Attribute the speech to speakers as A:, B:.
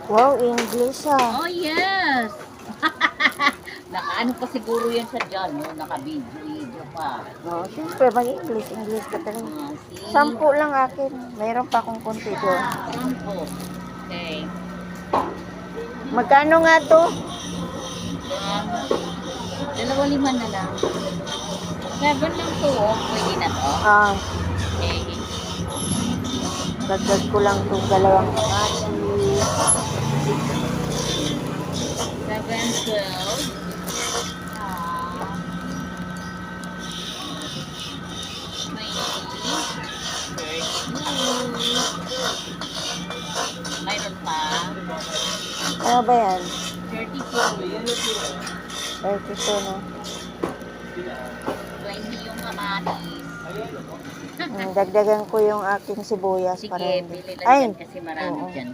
A: Wow, English ah.
B: Oh, yes! Nakaano pa siguro yan sa dyan, no? Naka-video pa.
A: Oh, siyempre, mag-English. English ka talaga.
B: See?
A: 10 lang akin. Mayroon pa akong konti doon.
B: Sampo. Okay.
A: Magkano nga to?
B: Um, 2.5 na lang. 7 lang to, oh. Pwede na to.
A: Ah,
B: Okay.
A: dagdag ko lang itong dalawang kamatis.
B: 7, 12. Ah. 20. 32. Mayroon pa.
A: Ano ba yan?
B: 32.
A: 32 na.
B: 20 yung kamatis.
A: Dagdagan ko yung aking sibuyas
B: Sige,
A: para hindi.
B: pili lang
A: Ay!
B: yan kasi marami
A: Oo.
B: dyan.